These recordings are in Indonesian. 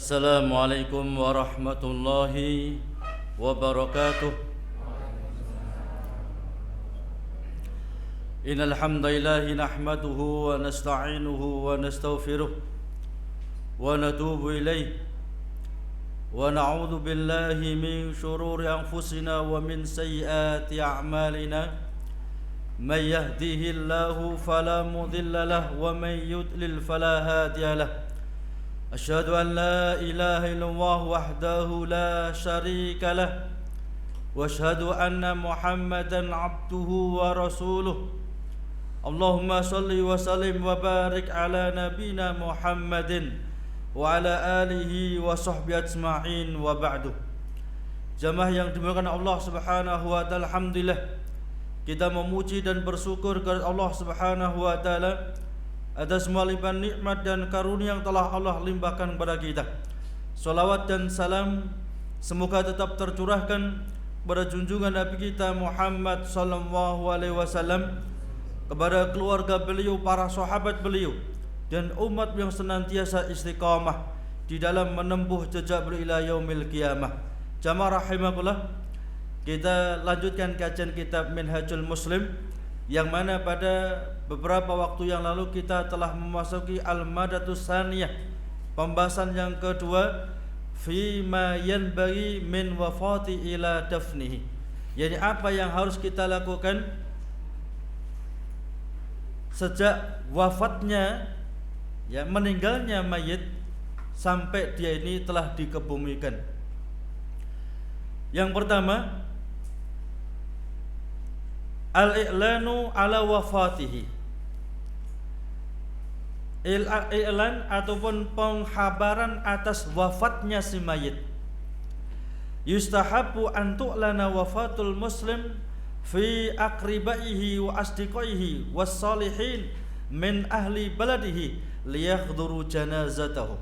Assalamualaikum warahmatullahi wabarakatuh. Innal hamdalillahi nahmaduhu wa nasta'inuhu wa nastaghfiruh wa natubu ilayh wa na'udzu billahi min shururi anfusina wa min sayyiati a'malina. May yahdihillahu fala mudilla lahu wa may yudlil fala hadiya lahu. أشهد أن لا إله إلا الله وحده لا شريك له وأشهد أن محمدا عبده ورسوله اللهم صل وسلم وبارك على نبينا محمد وعلى آله وصحبه أجمعين وبعد. Jamaah yang dimuliakan Allah Subhanahu wa taala, alhamdulillah kita memuji dan bersyukur kepada Allah Subhanahu wa taala atas semua limpahan nikmat dan karunia yang telah Allah limpahkan kepada kita. Salawat dan salam semoga tetap tercurahkan kepada junjungan Nabi kita Muhammad sallallahu alaihi wasallam, kepada keluarga beliau, para sahabat beliau, dan umat yang senantiasa istiqamah di dalam menempuh jejak beliau ila yaumil qiyamah. Jamaah rahimakumullah, kita lanjutkan kajian kitab Minhajul Muslim, yang mana pada beberapa waktu yang lalu kita telah memasuki al-madatus saniyah, pembahasan yang kedua, fi ma yanbaghi min wafati ila dafnihi, yani apa yang harus kita lakukan sejak wafatnya, ya, meninggalnya mayit sampai dia ini telah dikebumikan. Yang pertama, al-i'lanu ala wafatihi, i'lan ataupun penghabaran atas wafatnya si mayit. Yustahabu an tu'lana wafatul muslim fi aqribaihi wa asdiqaihi was salihin min ahli baladihi liyakhduru janazatahu.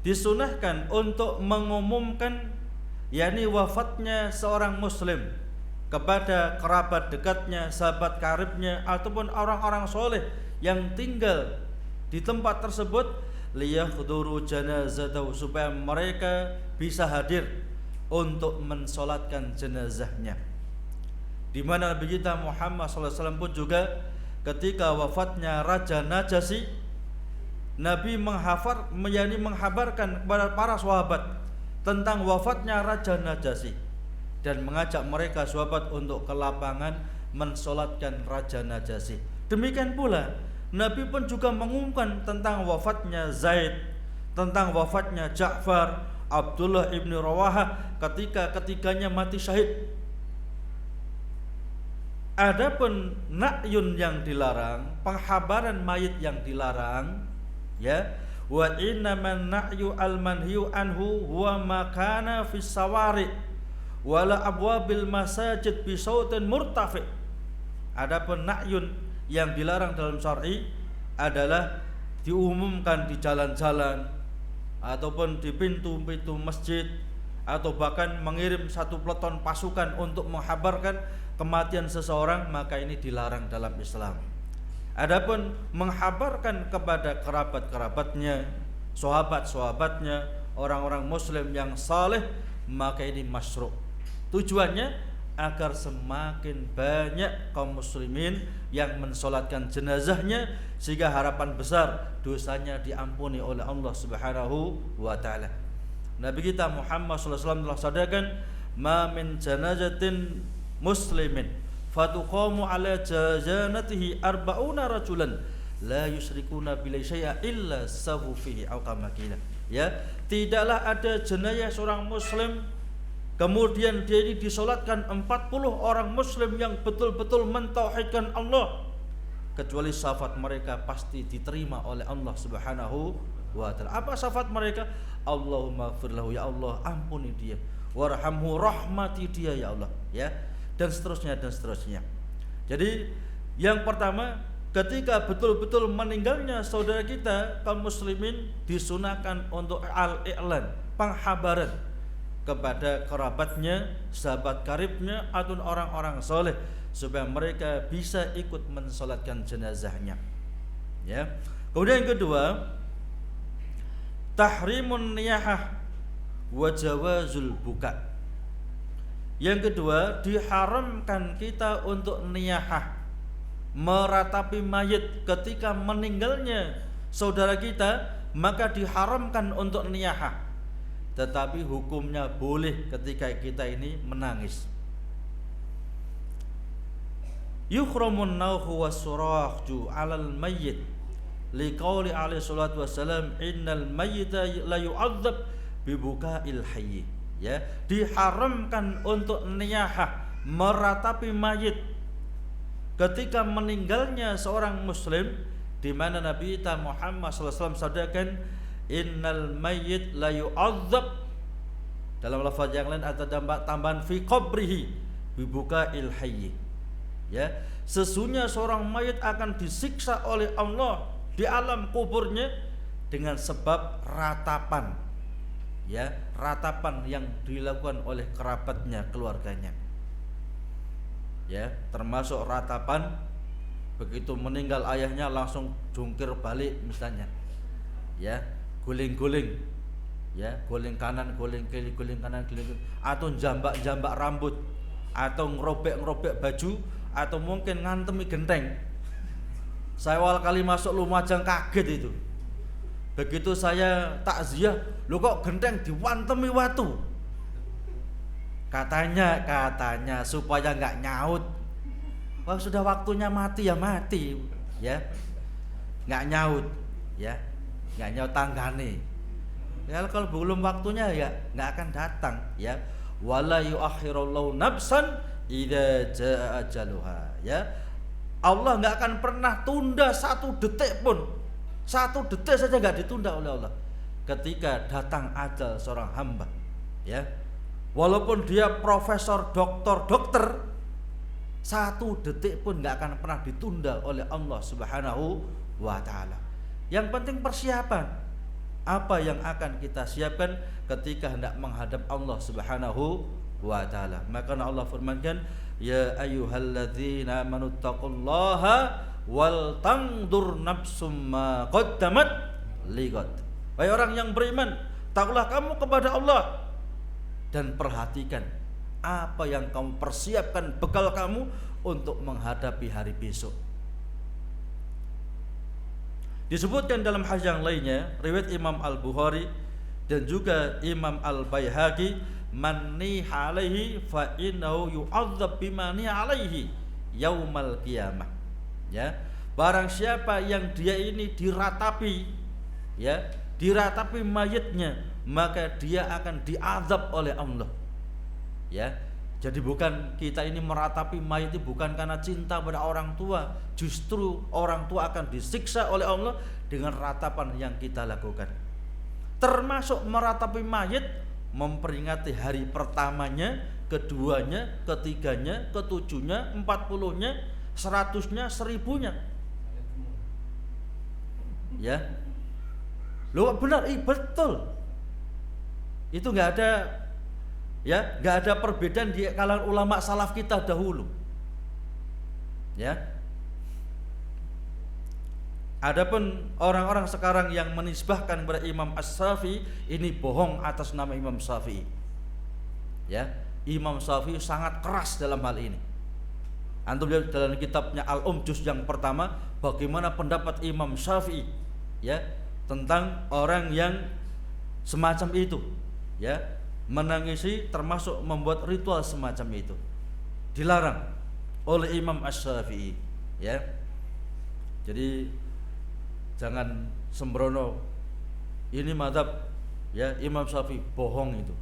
Disunahkan untuk mengumumkan, yakni wafatnya seorang muslim kepada kerabat dekatnya, sahabat karibnya, ataupun orang-orang soleh yang tinggal di tempat tersebut, liyakhduru janazatahu, supaya mereka bisa hadir untuk mensolatkan jenazahnya. Di mana Nabi kita Muhammad SAW pun juga ketika wafatnya Raja Najasyi, Nabi menghabarkan kepada para sahabat tentang wafatnya Raja Najasyi dan mengajak mereka sahabat untuk ke lapangan mensolatkan Raja Najasyi. Demikian pula Nabi pun juga mengumumkan tentang wafatnya Zaid, tentang wafatnya Ja'far, Abdullah ibn Rawahah ketika ketiganya mati syahid. Adapun na'yun yang dilarang, penghabaran mayit yang dilarang, ya, wa innaman na'yu al-manhiyu anhu huwa makana fis sawari wala abwabil masajid bisautin murtafi. Adapun na'yun yang dilarang dalam syar'i adalah diumumkan di jalan-jalan ataupun di pintu-pintu masjid, atau bahkan mengirim satu peleton pasukan untuk menghabarkan kematian seseorang, maka ini dilarang dalam Islam. Adapun menghabarkan kepada kerabat-kerabatnya, sahabat-sahabatnya, orang-orang muslim yang saleh, maka ini masyru'. Tujuannya agar semakin banyak kaum muslimin yang mensolatkan jenazahnya, sehingga harapan besar dosanya diampuni oleh Allah Subhanahu wa taala. Nabi kita Muhammad SAW telah sabdakan, ma min janazatin muslimin fatuqamu ala jazanatihi arba'una rajulan la yusyrikuna billahi syai'a illa sawu fihi aw kama qila. Ya, tidaklah ada jenazah seorang muslim kemudian dia ini disolatkan 40 orang muslim yang betul-betul mentauhidkan Allah, kecuali syafaat mereka pasti diterima oleh Allah Subhanahu wa taala. Apa syafaat mereka? Allahumma firlahu, ya Allah ampuni dia, warhamhu, rahmati dia ya Allah, ya, dan seterusnya dan seterusnya. Jadi yang pertama, ketika betul-betul meninggalnya saudara kita kaum muslimin, disunahkan untuk al-i'lan, penghabaran kepada kerabatnya, sahabat karibnya, atau orang-orang soleh, supaya mereka bisa ikut mensolatkan jenazahnya. Ya. Kemudian yang kedua, tahrimun niyahah wa jawazul buka. Yang kedua, diharamkan kita untuk niyahah, meratapi mayit ketika meninggalnya saudara kita, maka diharamkan untuk niyahah. Tetapi hukumnya boleh ketika kita ini menangis. Yukhramun nawhu was-surahju 'alal mayyit liqauli alaihi salatu wassalam innal mayyita la yu'adzab bibuka'il hayy. Ya, diharamkan untuk niyahah, meratapi mayit ketika meninggalnya seorang muslim, di mana Nabi kita Muhammad sallallahu alaihi wasallam sabdakan innal mayyit la yu'adzab, dalam lafaz yang lain atau tambahan fi qabrihi bibuka'il hayy. Ya, sesungguhnya seorang mayit akan disiksa oleh Allah di alam kuburnya dengan sebab ratapan. Ya, ratapan yang dilakukan oleh kerabatnya, keluarganya. Ya, termasuk ratapan begitu meninggal ayahnya langsung jungkir balik misalnya. Ya, guling-guling. Ya, guling kanan, guling kiri, guling kanan, guling kiri, atau jambak-jambak rambut, atau ngerobek-ngerobek baju, atau mungkin ngantemi genteng. Saya awal kali masuk Lumajang kaget itu. Begitu saya takziah, lo kok genteng diwantemi watu. Katanya supaya nggak nyaut. Wah, sudah waktunya mati ya mati, ya. Nggak nyaut, ya. Nggak nyaut tanggane. Ya, kalau belum waktunya ya nggak akan datang, ya. Wala yuakhirullahu nafsan idza jaa ajaluha. Ya. Allah nggak akan pernah tunda satu detik pun. Satu detik saja nggak ditunda oleh Allah ketika datang ajal seorang hamba. Ya. Walaupun dia profesor, dokter, satu detik pun nggak akan pernah ditunda oleh Allah Subhanahu wa Ta'ala. Yang penting persiapan. Apa yang akan kita siapkan ketika hendak menghadap Allah Subhanahu wa Ta'ala. Maka Allah firmankan, ya ayyuhalladzina amanu taqullaha wal tangdur nafsum ma qaddamat lighad. Wahai orang yang beriman, takutlah kamu kepada Allah dan perhatikan apa yang kamu persiapkan bekal kamu untuk menghadapi hari besok. Disebutkan dalam hadis yang lainnya, riwayat Imam Al-Bukhari dan juga Imam Al-Baihaqi, man niha alaihi fa innahu yu'adzab bima niha alaihi yaumal qiyamah. Ya, barang siapa yang dia ini diratapi, ya, diratapi mayitnya, maka dia akan diazab oleh Allah. Ya, jadi bukan kita ini meratapi mayit itu bukan karena cinta pada orang tua, justru orang tua akan disiksa oleh Allah dengan ratapan yang kita lakukan. Termasuk meratapi mayit, memperingati hari pertamanya, keduanya, ketiganya, ketujuhnya, 40-nya, 100-nya, 1000-nya. Ya. Loh benar, betul. Itu enggak ada, ya, enggak ada perbedaan di kalangan ulama salaf kita dahulu. Ya. Adapun orang-orang sekarang yang menisbahkan kepada Imam As-Syafi'i, ini bohong atas nama Imam Syafi'i. Ya, Imam Syafi'i sangat keras dalam hal ini. Antum lihat dalam kitabnya Al-Juz yang pertama, bagaimana pendapat Imam Syafi'i, ya, tentang orang yang semacam itu, ya, menangisi termasuk membuat ritual semacam itu. Dilarang oleh Imam Asy-Syafi'i, ya. Jadi jangan sembrono ini mazhab, ya, Imam Syafi'i, bohong itu.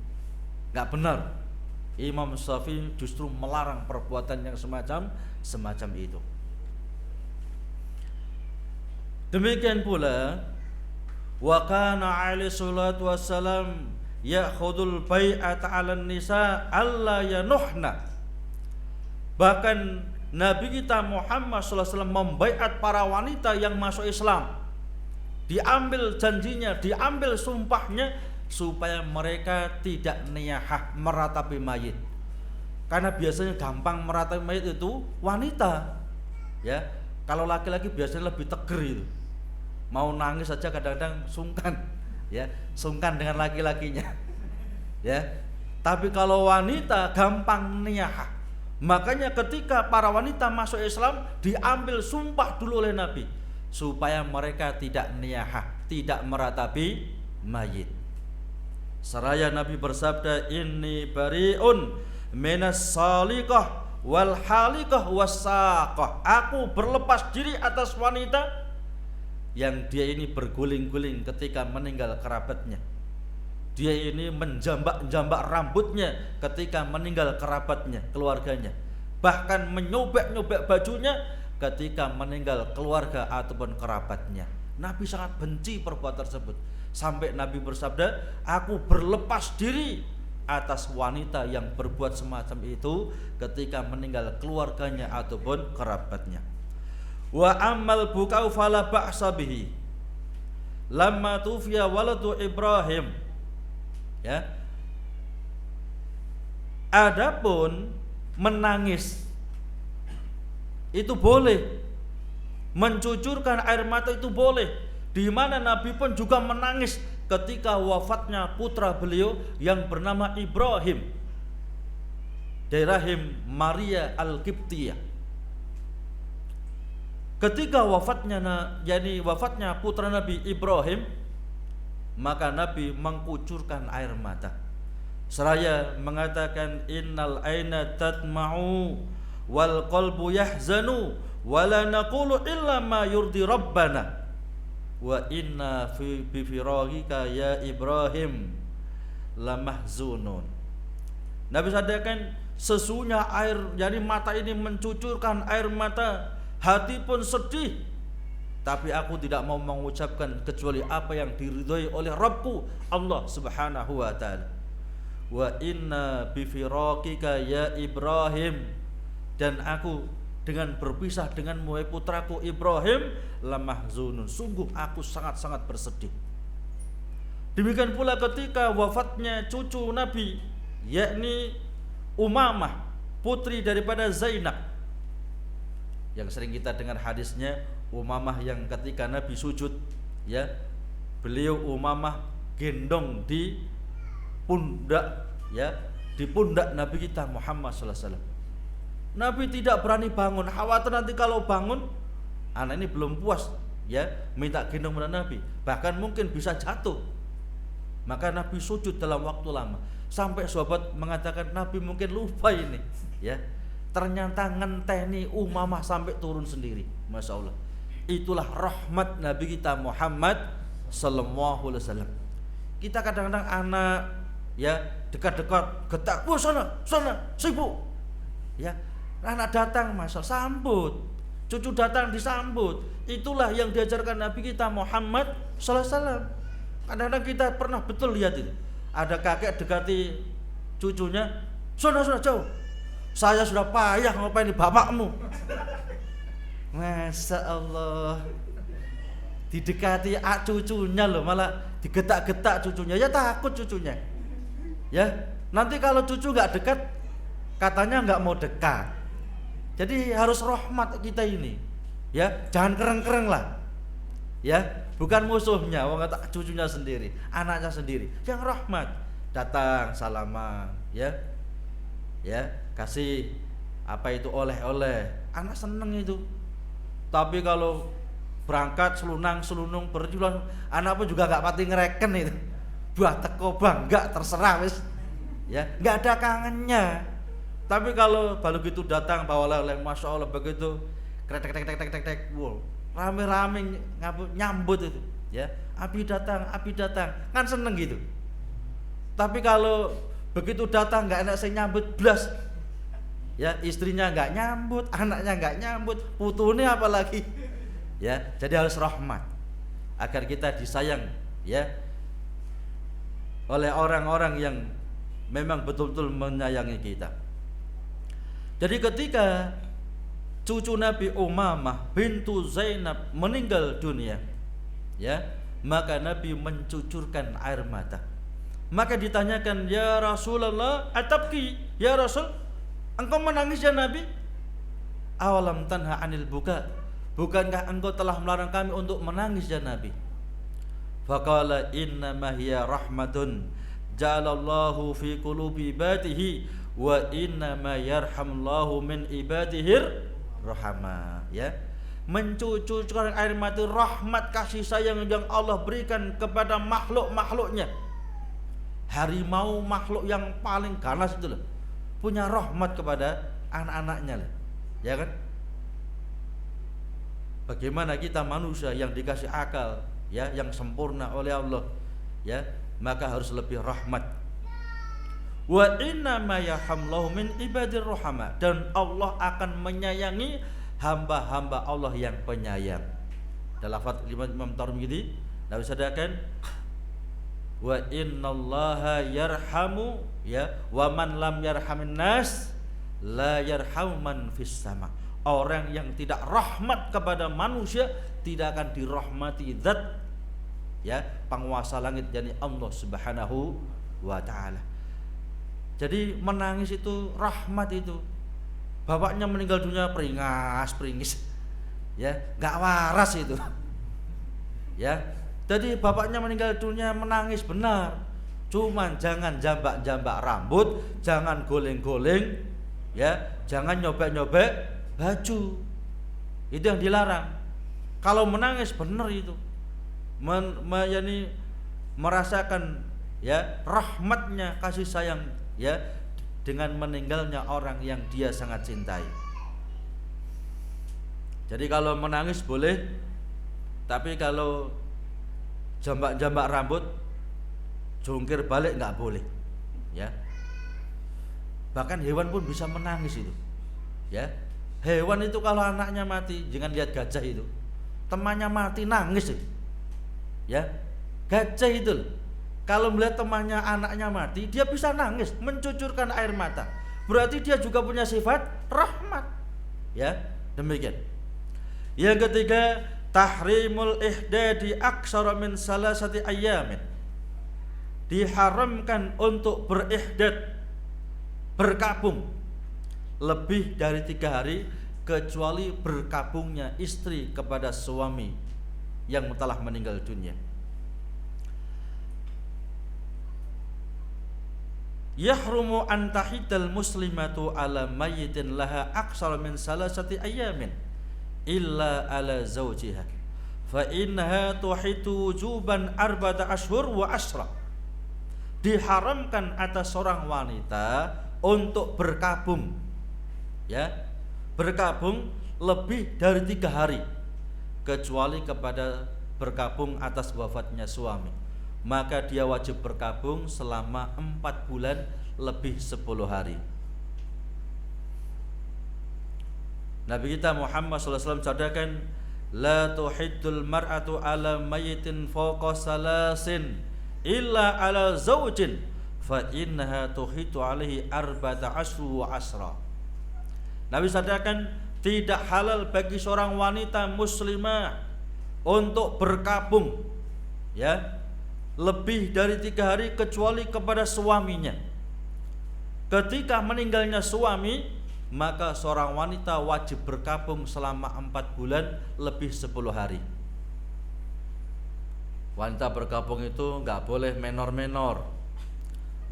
Enggak benar. Imam Syafi'i justru melarang perbuatan yang semacam itu. Demikian pula wa kana alaihi salatu wassalam ya'khudul bai'ata 'alan nisa alla yanuhna. Bahkan Nabi kita Muhammad sallallahu alaihi wasallam membaiat para wanita yang masuk Islam. Diambil janjinya, diambil sumpahnya supaya mereka tidak niyahah, meratapi mayit. Karena biasanya gampang meratapi mayit itu wanita. Ya, kalau laki-laki biasanya lebih teger itu. Mau nangis saja kadang-kadang sungkan. ya, sungkan dengan laki-lakinya. Ya. Tapi kalau wanita gampang niyahah. Makanya ketika para wanita masuk Islam diambil sumpah dulu oleh Nabi supaya mereka tidak niyahah, tidak meratapi mayit. Seraya Nabi bersabda, inni bari'un minas salikah wal halikah wasaqah. Aku berlepas diri atas wanita yang dia ini berguling-guling ketika meninggal kerabatnya. Dia ini menjambak-jambak rambutnya ketika meninggal kerabatnya, keluarganya. Bahkan menyobek-nyobek bajunya ketika meninggal keluarga ataupun kerabatnya. Nabi sangat benci perbuatan tersebut. Sampai Nabi bersabda, aku berlepas diri atas wanita yang berbuat semacam itu ketika meninggal keluarganya ataupun kerabatnya. Wa ammal bukau fala ba'sa bihi lamma tufiya waladu Ibrahim. Ya. Adapun menangis itu boleh, mencucurkan air mata itu boleh, di mana Nabi pun juga menangis ketika wafatnya putra beliau yang bernama Ibrahim dari rahim Maria Al-Qibtiyah. Ketika wafatnya putra Nabi Ibrahim, maka Nabi mengkucurkan air mata seraya mengatakan, innal aina tatma'u wal qalbu yahzanu wala naqulu illa ma yurdi rabbana wa inna fi bifiragika ya Ibrahim lamahzunun. Nabi sadarkan sesungguhnya air, jadi mata ini mencucurkan air mata, hati pun sedih, tapi aku tidak mau mengucapkan kecuali apa yang diridhoi oleh Rabbku Allah Subhanahu wa taala. Wa inna bifiraqika ya Ibrahim, dan aku dengan berpisah dengan wahai putraku Ibrahim lamahzunun, sungguh aku sangat-sangat bersedih. Demikian pula ketika wafatnya cucu Nabi, yakni Umamah, putri daripada Zainab, yang sering kita dengar hadisnya. Umamah yang ketika Nabi sujud, ya, beliau Umamah gendong di pundak, ya, di pundak Nabi kita Muhammad sallallahu alaihi wasallam. Nabi tidak berani bangun, khawatir nanti kalau bangun anak ini belum puas, ya, minta gendong pada Nabi, bahkan mungkin bisa jatuh. Maka Nabi sujud dalam waktu lama, sampai sahabat mengatakan Nabi mungkin lupa ini, ya. Ternyata ngenteni Umamah sampai turun sendiri. Masya Allah. Itulah rahmat Nabi kita Muhammad sallallahu alaihi wasallam. Kita kadang-kadang anak, ya, dekat-dekat getak, "Wah, sana, sibuk." Ya, anak datang, Masya Allah, sambut. Cucu datang disambut. Itulah yang diajarkan Nabi kita Muhammad sallallahu alaihi wasallam. Kadang-kadang kita pernah betul lihat itu. Ada kakek dekati cucunya, "Sana, jauh. Saya sudah payah ngapain di bapakmu." Masya Allah, didekati cucunya loh, malah digetak-getak cucunya. Ya takut cucunya, ya, nanti kalau cucu gak dekat katanya gak mau dekat. Jadi harus rahmat kita ini, ya, jangan kereng-kereng lah, ya, bukan musuhnya, wong kata cucunya sendiri, anaknya sendiri, yang rahmat, datang salaman, ya, kasih apa itu oleh-oleh, anak seneng itu. Tapi kalau berangkat selunung berjualan, anak pun juga gak pati ngereken itu. Buah teko bangga terserah wis. Ya, gak ada kangennya. Tapi kalau baru gitu datang bawa oleh, Masya Allah, begitu krek, wow, rame-rame nyambut itu, ya. Abi datang, kan seneng gitu. Tapi kalau begitu datang gak enak saya nyambut blas. Ya, istrinya nggak nyambut, anaknya nggak nyambut, putune apalagi, ya. Jadi harus rahmat agar kita disayang, ya, oleh orang-orang yang memang betul-betul menyayangi kita. Jadi ketika cucu Nabi Umamah bintu Zainab meninggal dunia, ya, maka Nabi mencucurkan air mata. Maka ditanyakan, ya Rasulullah, atabki, ya Rasul, engkau menangis ya Nabi? Awalam tanha anil buka, bukankah engkau telah melarang kami untuk menangis ya Nabi? Faqala innama hiya rahmatun ja'alallahu fi qulubi ibadihi wa innama yarhamullahu min ibadihir rahama. Ya, mencucurkan air mata rahmat kasih sayang yang Allah berikan kepada makhluk-makhluknya. Harimau makhluk yang paling ganas itu loh, punya rahmat kepada anak-anaknya loh. Ya kan? Bagaimana kita manusia yang dikasih akal, ya, yang sempurna oleh Allah, ya, maka harus lebih rahmat. Wa inna ma yahamlahu min ibadir rahama, dan Allah akan menyayangi hamba-hamba Allah yang penyayang. Dalam lafaz Imam Tirmidzi, Nabi sadaqan wa innallaha yarhamu, ya, wa man lam yarhamin nas la yarhamu man fis sama. Orang yang tidak rahmat kepada manusia tidak akan dirahmati zat, ya, penguasa langit, yakni Allah Subhanahu wa taala. Jadi menangis itu rahmat itu. Bapaknya meninggal dunia peringas, ya, nggak waras itu, ya. Jadi bapaknya meninggal dunia menangis benar, cuman jangan jambak-jambak rambut, jangan goleng-goleng, ya, jangan nyobek-nyobek baju, itu yang dilarang. Kalau menangis benar itu, yani merasakan, ya, rahmatnya kasih sayang, ya, dengan meninggalnya orang yang dia sangat cintai. Jadi kalau menangis boleh, tapi kalau jambak-jambak rambut, jungkir balik nggak boleh, ya. Bahkan hewan pun bisa menangis itu, ya. Hewan itu kalau anaknya mati, jangan lihat gajah itu, temannya mati nangis itu, ya. Gajah itu loh, kalau melihat temannya anaknya mati, dia bisa nangis, mencucurkan air mata. Berarti dia juga punya sifat rahmat, ya. Demikian. Yang ketiga, tahrimul ihdadi aksara min salasati ayyamin. Diharamkan untuk berihdad, berkabung lebih dari 3 hari, kecuali berkabungnya istri kepada suami yang telah meninggal dunia. Yahrumu an tahidal muslimatu ala mayyitin laha aksara min salasati ayamin illa ala zawjiha fa innaha tuhitu wujuban arba'ata ashhur wa ashra. Diharamkan atas seorang wanita untuk berkabung, ya, berkabung lebih dari 3 hari, kecuali kepada berkabung atas wafatnya suami, maka dia wajib berkabung selama 4 bulan lebih 10 hari. Nabi kita Muhammad SAW cadangkan, la tuhiddul mar'atu ala mayyitin fawqa salasin illa ala zawjin fa innaha tuhitu alaihi arba'ata ashru wa asra. Nabi katakan, tidak halal bagi seorang wanita muslimah untuk berkabung, ya, lebih dari 3 hari kecuali kepada suaminya. Ketika meninggalnya suami, maka seorang wanita wajib berkabung selama 4 bulan lebih 10 hari. Wanita berkabung itu nggak boleh menor-menor,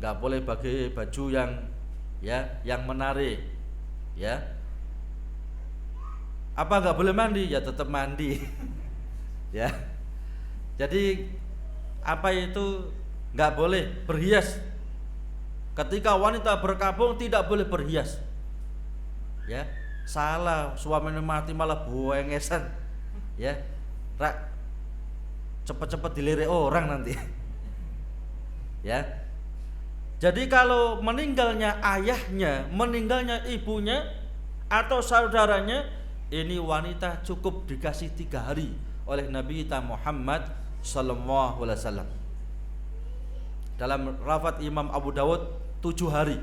nggak boleh pakai baju yang, ya, yang menarik, ya. Apa nggak boleh mandi? Ya tetap mandi, ya. Jadi apa itu nggak boleh berhias. Ketika wanita berkabung tidak boleh berhias, ya. Salah, suaminya mati malah buengesan, ya. Cepet-cepet dilirik orang nanti, ya. Jadi kalau meninggalnya ayahnya, meninggalnya ibunya atau saudaranya, ini wanita cukup dikasih 3 hari oleh Nabi kita Muhammad sallallahu alaihi wasallam. Dalam riwayat Imam Abu Dawud 7 hari,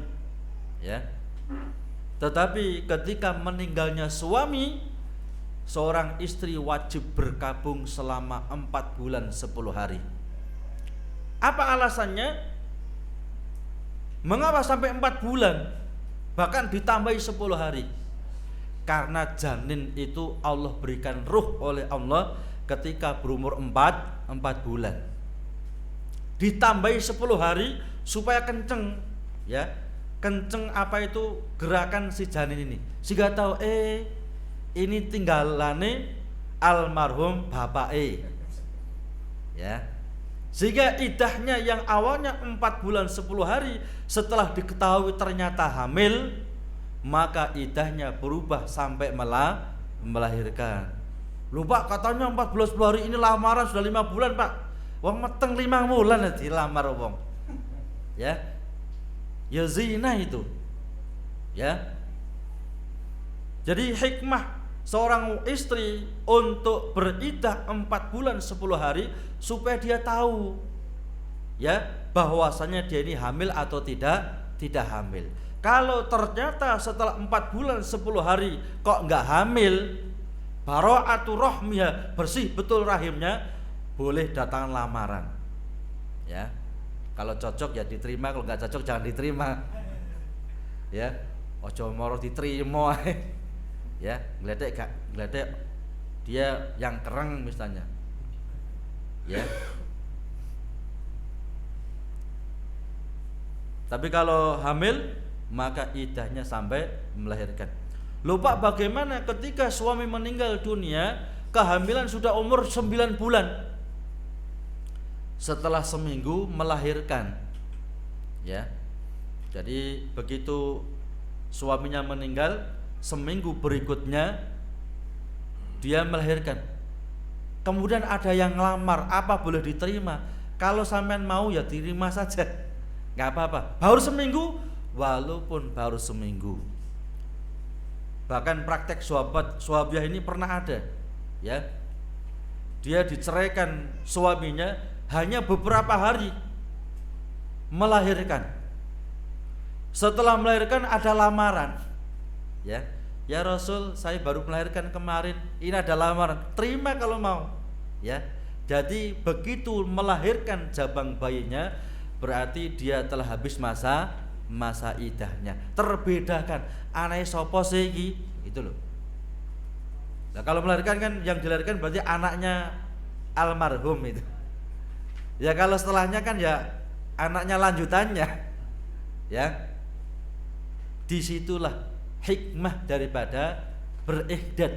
ya. Tetapi ketika meninggalnya suami, seorang istri wajib berkabung selama 4 bulan 10 hari. Apa alasannya? Mengapa sampai 4 bulan? Bahkan ditambahi 10 hari. Karena janin itu Allah berikan ruh oleh Allah ketika berumur 4 bulan. ditambahi 10 hari supaya kenceng, ya. Kenceng apa itu gerakan si janin ini. Sehingga tahu ini tinggalane almarhum bapake. Ya. Sehingga idahnya yang awalnya 4 bulan 10 hari setelah diketahui ternyata hamil, maka idahnya berubah sampai melahirkan. Lupa katanya 4 bulan 10 hari, ini lamaran sudah 5 bulan Pak. Wong meteng 5 bulan aja lamar wong. Ya. Ya zina itu. Ya. Jadi hikmah seorang istri untuk beridah 4 bulan 10 hari supaya dia tahu, ya, bahwasanya dia ini hamil atau tidak hamil. Kalau ternyata setelah 4 bulan 10 hari kok enggak hamil, bara'atu rahmiha, bersih betul rahimnya, boleh datang lamaran. Ya. Kalau cocok ya diterima, kalau enggak cocok jangan diterima. Ya, ojo moro diterima. Ya, gledek dia yang kereng misalnya. Ya. Tapi kalau hamil maka idahnya sampai melahirkan. Lupa bagaimana ketika suami meninggal dunia, kehamilan sudah umur 9 bulan. Setelah seminggu melahirkan. Ya. Jadi begitu suaminya meninggal, seminggu berikutnya dia melahirkan. Kemudian ada yang ngelamar, apa boleh diterima? Kalau sampean mau ya terima saja, nggak apa-apa. Baru seminggu, walaupun baru seminggu. Bahkan praktek swabiah ini pernah ada, ya. Dia diceraikan suaminya hanya beberapa hari melahirkan. Setelah melahirkan ada lamaran, ya. Ya Rasul, saya baru melahirkan kemarin, ini ada lamaran, terima kalau mau, ya. Jadi begitu melahirkan jabang bayinya, berarti dia telah habis masa idahnya. Terbedakan anake sapa sih iki, gitu loh. Nah, kalau melahirkan kan yang dilahirkan berarti anaknya almarhum itu. Ya kalau setelahnya kan ya anaknya lanjutannya. Ya. Disitulah hikmah daripada berihdad.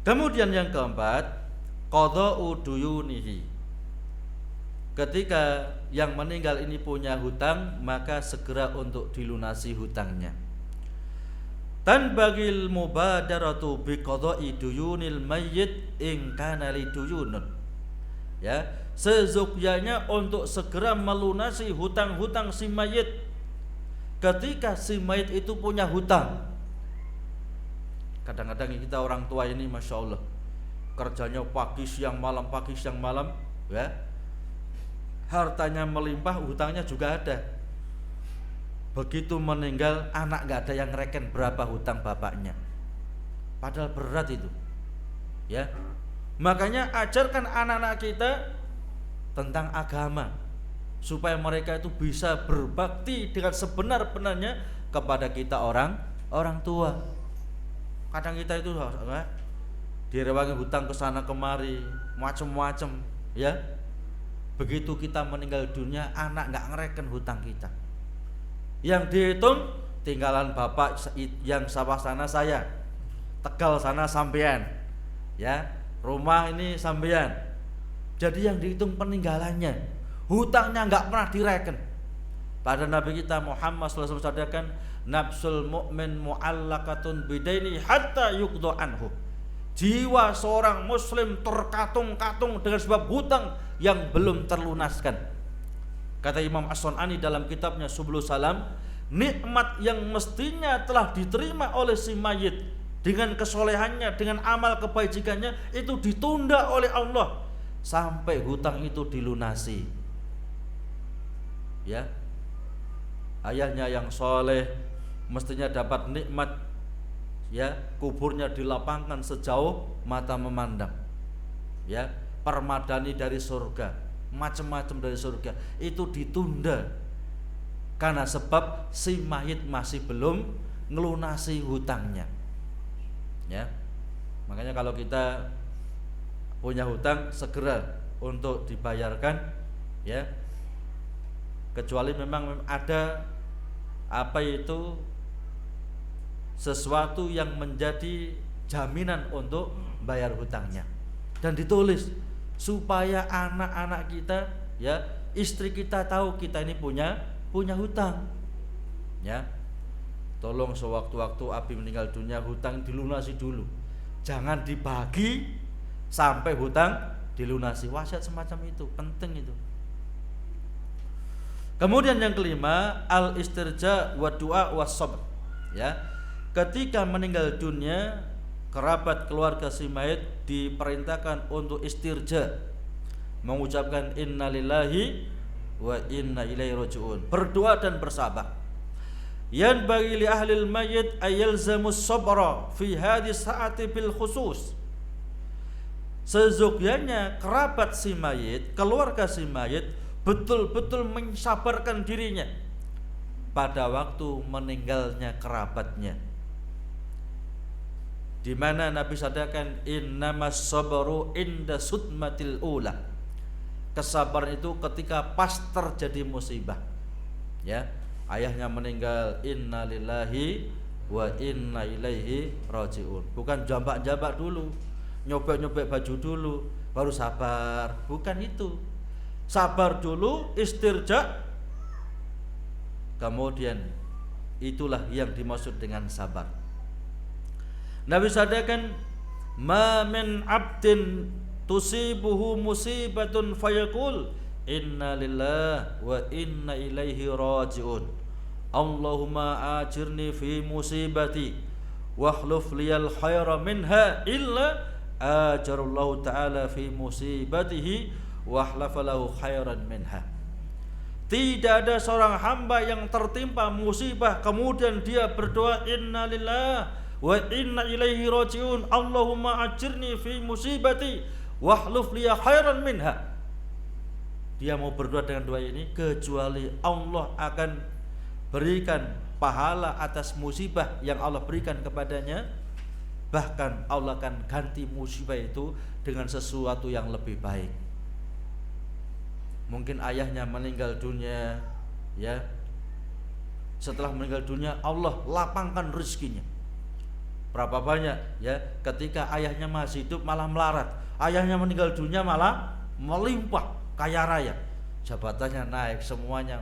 Kemudian yang keempat, qada'u duyunihi. Ketika yang meninggal ini punya hutang, maka segera untuk dilunasi hutangnya. Dan bagil mubadaratu bi qada'i duyunil mayyit in kana li duyunun. Ya, sezukyanya untuk segera melunasi hutang-hutang si mayit ketika si mayit itu punya hutang. Kadang-kadang kita orang tua ini Masya Allah kerjanya pagi siang malam, ya. Hartanya melimpah, hutangnya juga ada. Begitu meninggal, anak gak ada yang reken berapa hutang bapaknya. Padahal berat itu, ya. Makanya ajarkan anak-anak kita tentang agama supaya mereka itu bisa berbakti dengan sebenar-benarnya kepada kita orang tua. Kadang kita itu direwangi hutang ke sana kemari, macam-macam, ya. Begitu kita meninggal dunia, anak nggak ngereken hutang kita. Yang dihitung tinggalan bapak yang sawah sana saya, Tegal sana sampean, ya. Rumah ini sampean. Jadi yang dihitung peninggalannya, hutangnya nggak pernah direken. Pada Nabi kita Muhammad SAW katakan, nafsul mu'min mu'allaqatun bidaini hatta yuqda anhu. Jiwa seorang muslim terkatung-katung dengan sebab hutang yang belum terlunaskan. Kata Imam As-Sun'ani dalam kitabnya Subulus Salam, nikmat yang mestinya telah diterima oleh si mayit dengan kesolehannya, dengan amal kebajikannya, itu ditunda oleh Allah sampai hutang itu dilunasi. Ya, ayahnya yang soleh mestinya dapat nikmat, ya, kuburnya dilapangkan sejauh mata memandang, ya, permadani dari surga, macam-macam dari surga, itu ditunda karena sebab si mayit masih belum ngelunasi hutangnya, ya. Makanya kalau kita punya hutang segera untuk dibayarkan, ya, kecuali memang ada apa itu sesuatu yang menjadi jaminan untuk bayar hutangnya, dan ditulis supaya anak-anak kita, ya, istri kita tahu kita ini punya hutang, ya. Tolong sewaktu-waktu Abi meninggal dunia hutang dilunasi dulu, jangan dibagi sampai hutang dilunasi. Wasiat semacam itu penting itu. Kemudian yang kelima, al istirja wa du'a was sabr, ya. Ketika meninggal dunia, kerabat keluarga si mayit diperintahkan untuk istirja, mengucapkan innalillahi wa inna ilaihi raji'un, berdoa dan bersabar. Yan bagi li ahlil mayyit ayalzamus sabra fi hadhihi saati bil khusus. Sezogyanya kerabat si mayit, keluarga si mayit betul-betul mensabarkan dirinya pada waktu meninggalnya kerabatnya, di mana Nabi sadaqan innamas sabru inda sudmatil ula. Kesabaran itu ketika pas terjadi musibah, ya. Ayahnya meninggal, innalillahi wa inna ilaihi raji'un. Bukan jambak-jambak dulu, nyobek-nyobek baju dulu baru sabar, bukan itu. Sabar dulu, istirja, kemudian itulah yang dimaksud dengan sabar. Nabi sadaqan ma min abdin tusibuhu musibatun fayaqul inna lillahi wa inna ilaihi raji'un. Allahumma ajirni fi musibati wahluf liyal khaira minha illa ajarallahu ta'ala fi musibatihi wahlafalahu khairan minha. Tidak ada seorang hamba yang tertimpa musibah kemudian dia berdoa inna lillahi wa inna ilaihi raji'un, Allahumma ajirni fi musibati wahluf liya khairan minha. Dia mau berdoa dengan doa ini, kecuali Allah akan berikan pahala atas musibah yang Allah berikan kepadanya, bahkan Allah akan ganti musibah itu dengan sesuatu yang lebih baik. Mungkin ayahnya meninggal dunia, ya, setelah meninggal dunia Allah lapangkan rezekinya. Berapa banyak, ya, ketika ayahnya masih hidup malah melarat, ayahnya meninggal dunia malah melimpah kaya raya, jabatannya naik, semuanya,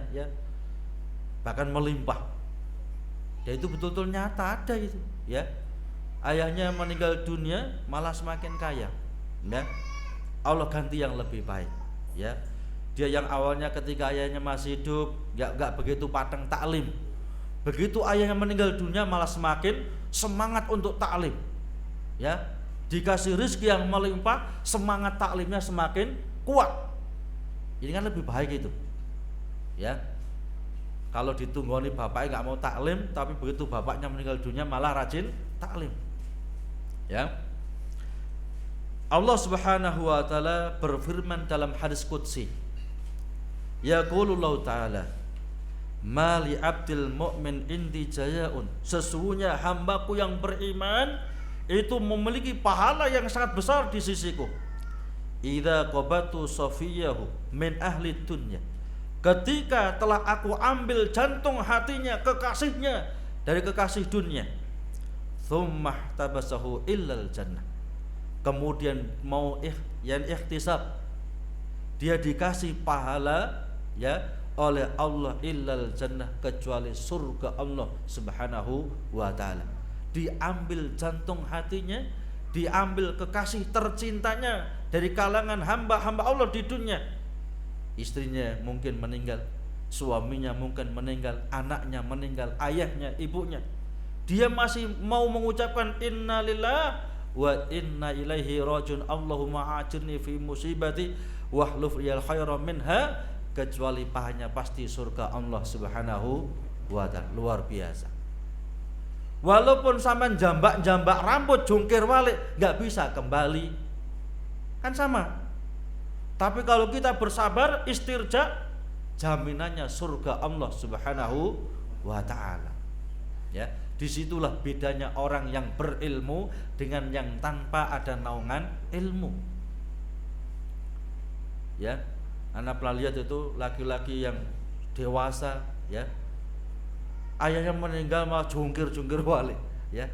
ya, bahkan melimpah. Ya itu betul-betul nyata ada itu, ya. Ayahnya meninggal dunia malah semakin kaya, ya. Allah ganti yang lebih baik, ya. Dia yang awalnya ketika ayahnya masih hidup gak begitu pateng taklim, begitu ayahnya meninggal dunia malah semakin semangat untuk taklim, ya. Dikasih rezeki yang melimpah, semangat taklimnya semakin kuat. Ini kan lebih baik itu, ya. Kalau ditunggoni bapaknya nggak mau taklim, tapi begitu bapaknya meninggal dunia malah rajin taklim, ya. Allah Subhanahu wa taala berfirman dalam hadis qudsi, yaqulullahu taala ma li abdil mu'min indi jayaun, sesungguhnya hambaku yang beriman itu memiliki pahala yang sangat besar di sisiku, idza qabatu safiyahu min ahli dunya, ketika telah aku ambil jantung hatinya, kekasihnya dari kekasih dunia, tsumma tabasahu illal jannah, kemudian mau ikhtisab, dia dikasih pahala, ya, oleh Allah illal jannah, kecuali surga Allah Subhanahu wa taala. Diambil jantung hatinya, diambil kekasih tercintanya dari kalangan hamba-hamba Allah di dunia. Istrinya mungkin meninggal, suaminya mungkin meninggal, anaknya meninggal, ayahnya, ibunya. Dia masih mau mengucapkan innalillahi wa inna ilaihi rajiun, Allahumma ajirni fi musibati wahluf liyal khaira minha, kecuali pahalanya pasti surga Allah Subhanahu wa taala. Luar biasa. Walaupun sampean jambak-jambak rambut, jungkir balik, nggak bisa kembali, kan sama. Tapi kalau kita bersabar, istirja, jaminannya surga Allah Subhanahu wa taala. Ya, disitulah bedanya orang yang berilmu dengan yang tanpa ada naungan ilmu. ya. Anak pernah lihat itu laki-laki yang dewasa, ya. Ayahnya meninggal malah jungkir-jungkir balik, ya.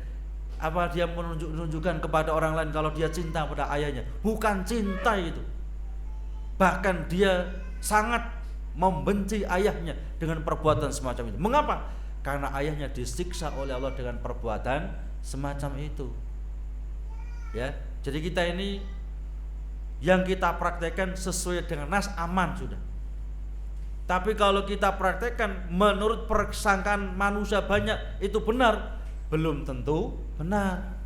Apa dia menunjukkan kepada orang lain kalau dia cinta pada ayahnya? Bukan cinta itu. Bahkan dia sangat membenci ayahnya dengan perbuatan semacam itu. Mengapa? Karena ayahnya disiksa oleh Allah dengan perbuatan semacam itu. Ya, jadi kita ini yang kita praktekkan sesuai dengan nas aman sudah. Tapi kalau kita praktekkan menurut persangkaan manusia banyak itu benar, belum tentu benar.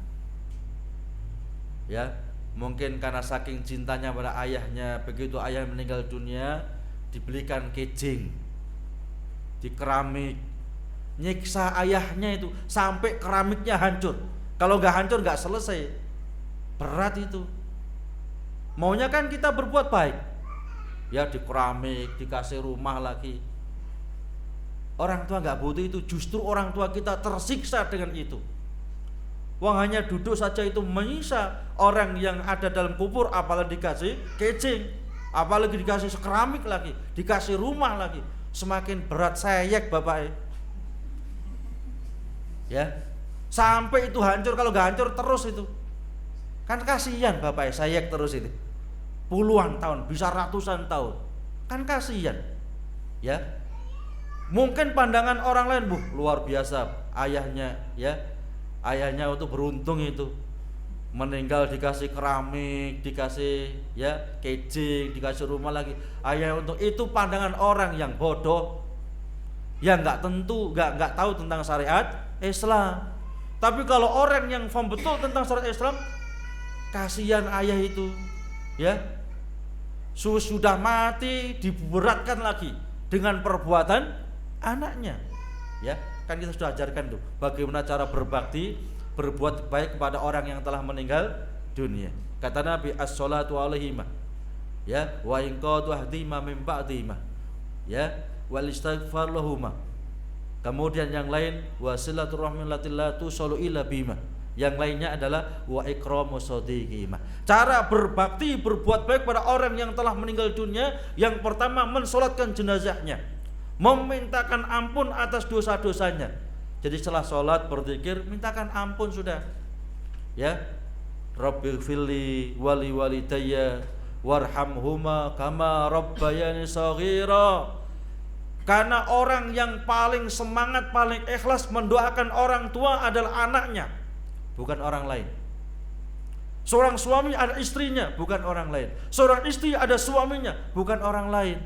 Ya, mungkin karena saking cintanya pada ayahnya, begitu ayah meninggal dunia dibelikan kejing di keramik, nyiksa ayahnya itu sampai keramiknya hancur. Kalau nggak hancur nggak selesai, berat itu. Maunya kan kita berbuat baik, ya di keramik, dikasih rumah lagi. Orang tua nggak butuh itu, justru orang tua kita tersiksa dengan itu. Wong hanya duduk saja itu menyiksa orang yang ada dalam kubur, apalagi dikasih kecing, apalagi dikasih keramik lagi, dikasih rumah lagi. Semakin berat sayek bapak. Ya, sampai itu hancur, kalau nggak hancur terus itu. Kan kasihan bapak sayek terus itu. Puluhan tahun, bisa ratusan tahun. Kan kasihan. Ya. Mungkin pandangan orang lain, luar biasa ayahnya, ya. Ayahnya itu beruntung itu. Meninggal dikasih keramik, dikasih ya kejing, dikasih rumah lagi. Ayah untuk itu pandangan orang yang bodoh. Yang enggak tahu tentang syariat Islam. Tapi kalau orang yang paham betul tentang syariat Islam, kasihan ayah itu, ya. Sudah mati diberatkan lagi dengan perbuatan anaknya, ya. Kan kita sudah ajarkan tuh bagaimana cara berbakti, berbuat baik kepada orang yang telah meninggal dunia. Kata Nabi, as-sholatu alaihima, ya, wa in qadu ahdima min ba'dihima, ya, wal istighfar lahuma. Kemudian yang lain, wasilaturrahmi allati la tusallu illa bima. Yang lainnya adalah wa ikramu shadiqihima. Cara berbakti, berbuat baik pada orang yang telah meninggal dunia, yang pertama mensolatkan jenazahnya, memintakan ampun atas dosa-dosanya. Jadi setelah sholat berzikir, mintakan ampun sudah. Ya, Rabbighfirli wali walidayya warhamhuma kama rabbayani shaghira. Karena orang yang paling semangat, paling ikhlas mendoakan orang tua adalah anaknya, bukan orang lain. Seorang suami ada istrinya, bukan orang lain. Seorang istri ada suaminya, bukan orang lain.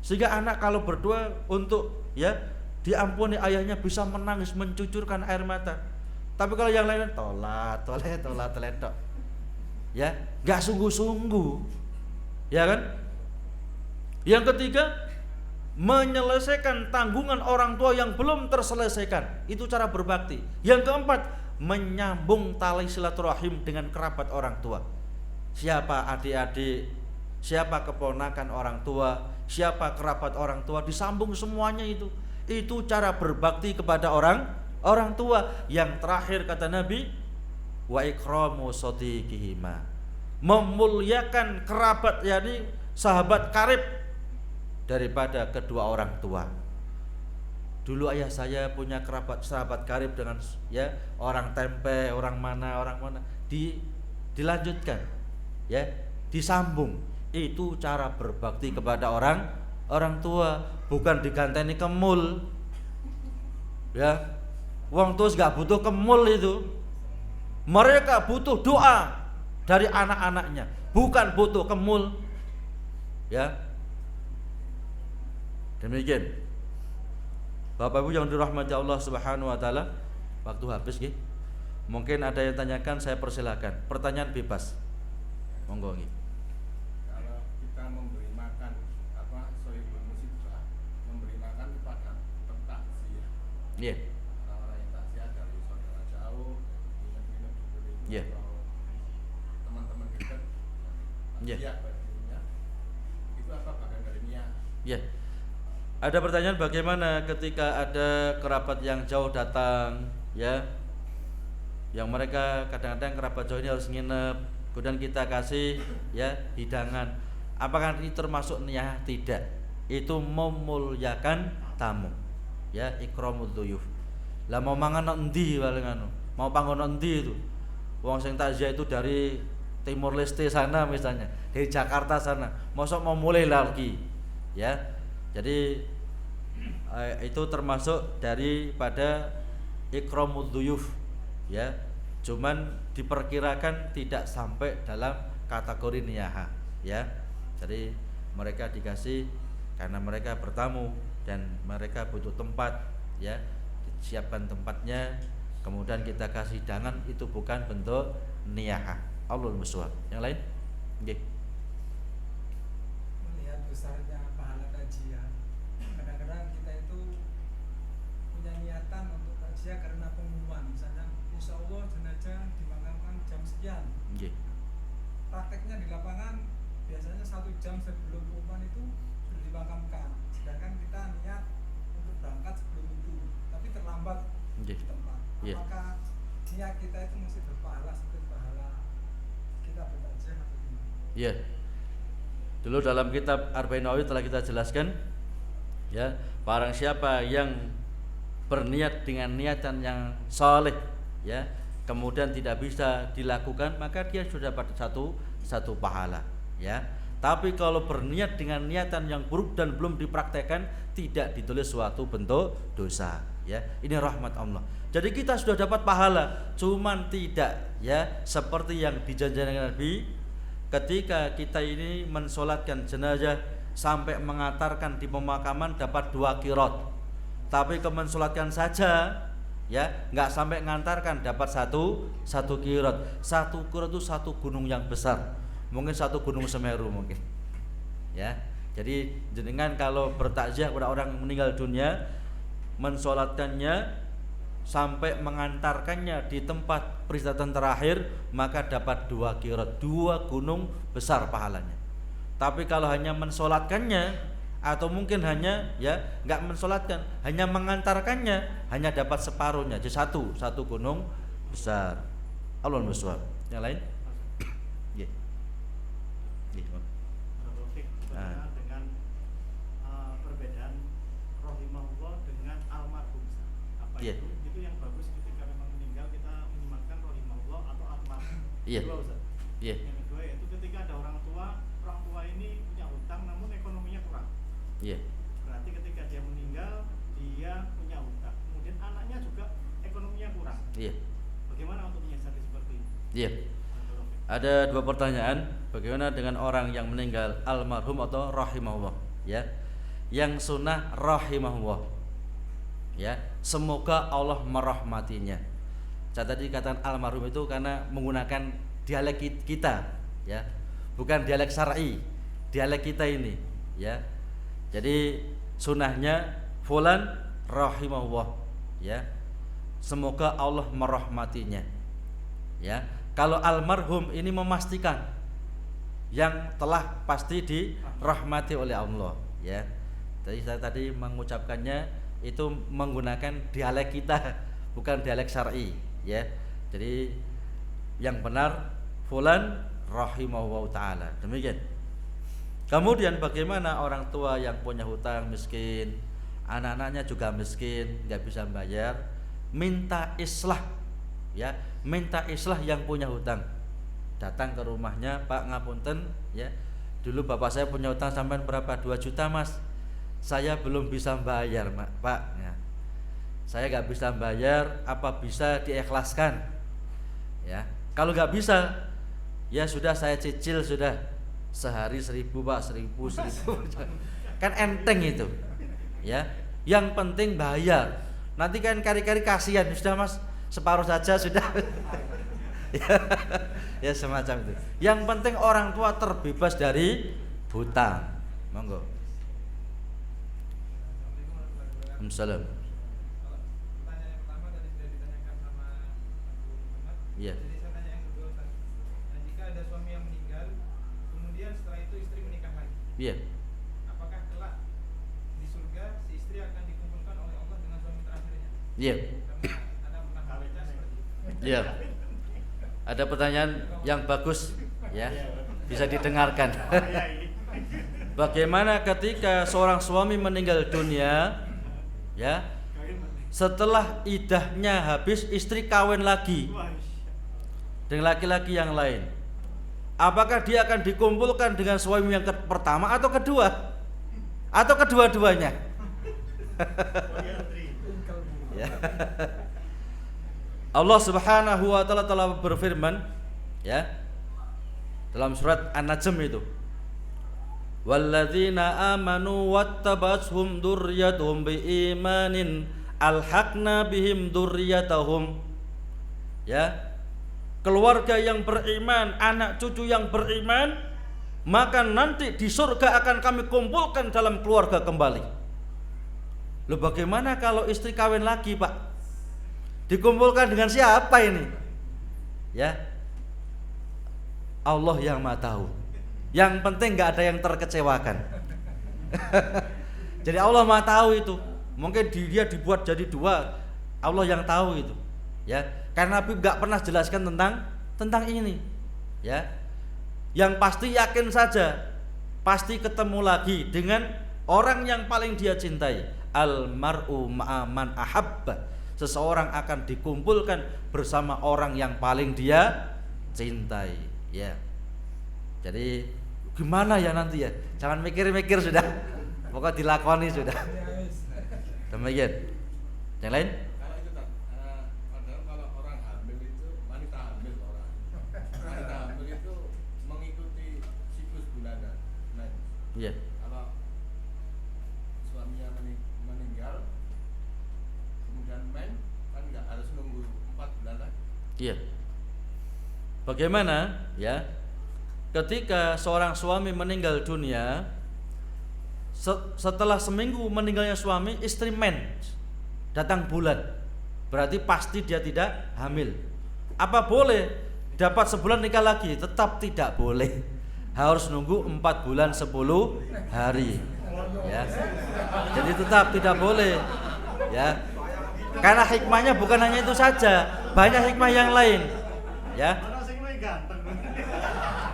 Sehingga anak kalau berdoa untuk ya diampuni ayahnya bisa menangis, mencucurkan air mata. Tapi kalau yang lain tolat tok. Ya, enggak sungguh-sungguh. Ya kan? Yang ketiga, menyelesaikan tanggungan orang tua yang belum terselesaikan. Itu cara berbakti. Yang keempat, menyambung tali silaturahim dengan kerabat orang tua. Siapa adik-adik, siapa keponakan orang tua, siapa kerabat orang tua, disambung semuanya itu. Itu cara berbakti kepada orang tua. Yang terakhir kata Nabi, wa ikramu shadiqihima, memuliakan kerabat, yakni sahabat karib daripada kedua orang tua. Dulu ayah saya punya sahabat karib dengan ya orang Tempe, orang mana, dilanjutkan, ya, disambung. Itu cara berbakti kepada orang tua, bukan diganteni kemul. Ya, wong tua gak butuh kemul itu. Mereka butuh doa dari anak-anaknya, bukan butuh kemul. Ya. Demikian. Bapak Ibu yang dirahmati Allah Subhanahu wa taala, waktu habis nggih. Mungkin ada yang tanyakan, saya persilakan. Pertanyaan bebas. Monggo nggih. Kalau kita memberi makan sohibul musibah, memberi makan kepada pentakziah. Iya. Yeah. Orang-orang yang takziah dari saudara jauh, ingat-ingat seperti itu. Yeah. Teman-teman dekat. Iya. Yeah. Itu apa bagian dari niat? Iya. Yeah. Ada pertanyaan, bagaimana ketika ada kerabat yang jauh datang, ya, yang mereka kadang-kadang kerabat jauh ini harus nginep, kemudian kita kasih ya hidangan. Apakah ini termasuk niyah? Tidak. Itu memuliakan tamu. Ya, ikramud dhuyuf. Lah mau mangan nang endi paling anu? Mau panggon nang endi itu? Wong sing takziah itu dari Timur Leste sana misalnya, dari Jakarta sana. Mosok mau mulai lagi. Ya. Jadi itu termasuk daripada ikramud dhuyuf. Ya. Cuman diperkirakan tidak sampai dalam kategori niyaha, ya. Jadi mereka dikasih karena mereka bertamu dan mereka butuh tempat, ya. Disiapkan tempatnya, kemudian kita kasih hidangan, itu bukan bentuk niyaha. Allahul musta'an. Yang lain? Nggih. Melihat besarnya pahala takziah, kadang-kadang kita itu punya niatan untuk takziah karena pengumuman, misalnya insya Allah jenazah dimakamkan jam sekian. Nggih. Prakteknya di lapangan biasanya 1 jam sebelum pengumuman itu sudah dimakamkan, sedangkan kita niat untuk berangkat sebelum itu, tapi terlambat Nggih. di tempat. Iya. Apakah niat kita itu masih berpahala seperti pahala kita bertakziah atau gimana? Iya. Dulu dalam kitab Arba'in Nawawi telah kita jelaskan, ya, barang siapa yang berniat dengan niatan yang saleh, ya, kemudian tidak bisa dilakukan, maka dia sudah dapat satu pahala, ya. Tapi kalau berniat dengan niatan yang buruk dan belum dipraktekkan, tidak ditulis suatu bentuk dosa, ya. Ini rahmat Allah. Jadi kita sudah dapat pahala, cuman tidak, ya, seperti yang dijanjikan Nabi ketika kita ini mensolatkan jenazah sampai mengantarkan di pemakaman dapat 2 qirat. Tapi kemensolatkan saja, ya, nggak sampai ngantarkan dapat satu qirat. 1 qirat itu 1 gunung yang besar, mungkin 1 gunung Semeru mungkin, ya. Jadi jenengan kalau bertakziah kepada orang yang meninggal dunia, mensolatkannya sampai mengantarkannya di tempat peristirahatan terakhir, maka dapat 2 qirat, 2 gunung besar pahalanya. Tapi kalau hanya mensolatkannya, atau mungkin hanya, ya, nggak mensolatkan, hanya mengantarkannya, hanya dapat separuhnya, jadi satu gunung besar. Allahul musta'an. Yang lain? Nggih. Nggih. Bagaimana dengan perbedaan rahimahullah dengan almarhum? Apa Iya. itu yang bagus ketika memang meninggal kita menyematkan rahimahullah atau almarhum? Iya. Kedua, Ustaz. Iya. Yang kedua yaitu ketika ada orang tua ini punya hutang namun ekonominya kurang. Iya. Berarti ketika dia meninggal dia punya hutang, kemudian anaknya juga ekonominya kurang. Iya. Bagaimana untuk menyiasati seperti ini? Iya. Ada 2 pertanyaan. Bagaimana dengan orang yang meninggal almarhum atau rahimahullah, ya? Yang sunnah rahimahullah, ya, semoga Allah merahmatinya. Saya tadi katakan almarhum itu karena menggunakan dialek kita, ya, bukan dialek syar'i, dialek kita ini, ya. Jadi sunnahnya fulan rahimahullah, ya, semoga Allah merahmatinya, ya. Kalau almarhum ini memastikan yang telah pasti dirahmati oleh Allah, ya. Jadi saya tadi mengucapkannya itu menggunakan dialek kita, bukan dialek syar'i, ya. Jadi yang benar fulan rahimahullah taala. Demikian. Kemudian bagaimana orang tua yang punya hutang, miskin, anak-anaknya juga miskin, nggak bisa bayar, minta islah, ya, minta islah yang punya hutang. Datang ke rumahnya, Pak ngapunten, ya, dulu bapak saya punya hutang sampai berapa? 2 juta mas, saya belum bisa bayar Pak, ya. Saya nggak bisa bayar, apa bisa diikhlaskan, ya. Kalau nggak bisa, ya sudah saya cicil sudah, sehari 1.000 Pak, 1.000 kan enteng itu, ya. Yang penting bayar. Nanti kan kari-kari kasihan, sudah mas, separuh saja sudah. Ya semacam itu. Yang penting orang tua terbebas dari hutang. Monggo. Waalaikumsalam. Pertanyaan yang pertama tadi sudah ditanyakan sama Abu Muhammad. Iya. Jadi saya tanya yang kedua, Ustaz. Nah, jika ada suami yang meninggal, kemudian setelah itu istri menikah lagi, Iya. apakah kelak di surga si istri akan dikumpulkan oleh Allah dengan suami terakhirnya? Iya. Karena ada pernah baca seperti itu. Iya. Ada pertanyaan yang bagus, ya. Bisa didengarkan. Bagaimana ketika seorang suami meninggal dunia, ya, Kawin Pak. setelah idahnya habis istri kawin lagi Wah, dengan laki-laki yang lain. Apakah dia akan dikumpulkan dengan suami yang pertama atau kedua? Atau kedua-duanya? Ya. Allah Subhanahu wa taala telah berfirman, ya, dalam surat An-Najm itu. Walladzina amanu wattaba'athum dzurriyyatuhum biimanin alhaqna bihim dzurriyyatahum. Ya. Keluarga yang beriman, anak cucu yang beriman, maka nanti di surga akan kami kumpulkan dalam keluarga kembali. Loh, bagaimana kalau istri kawin lagi, Pak? Dikumpulkan dengan siapa ini? Ya, Allah yang Maha tahu. Yang penting nggak ada yang terkecewakan. Jadi Allah Maha tahu itu. Mungkin dia dibuat jadi dua, Allah yang tahu itu. Ya, karena Nabi nggak pernah jelaskan tentang ini. Ya, yang pasti yakin saja, pasti ketemu lagi dengan orang yang paling dia cintai. Al mar'u ma'aman ahabba. Seseorang akan dikumpulkan bersama orang yang paling dia cintai. Ya. Jadi gimana ya nanti ya? Jangan mikir-mikir sudah. Pokoknya dilakoni sudah. Demikian. Yang lain? Kalau itu tak, padahal kalau orang hamil itu wanita hamil itu mengikuti siklus bulanan. Iya. Kalau suaminya meninggal kemudian men kan nggak harus nunggu 4 bulan lagi. Iya. Bagaimana ya? Ketika seorang suami meninggal dunia, setelah seminggu meninggalnya suami, istri mens, datang bulan, berarti pasti dia tidak hamil. Apa boleh dapat sebulan nikah lagi? Tetap tidak boleh. Harus nunggu 4 bulan 10 hari. Ya. Jadi tetap tidak boleh. Ya. Karena hikmahnya bukan hanya itu saja, banyak hikmah yang lain. Ya. Orang sing luwih ganteng.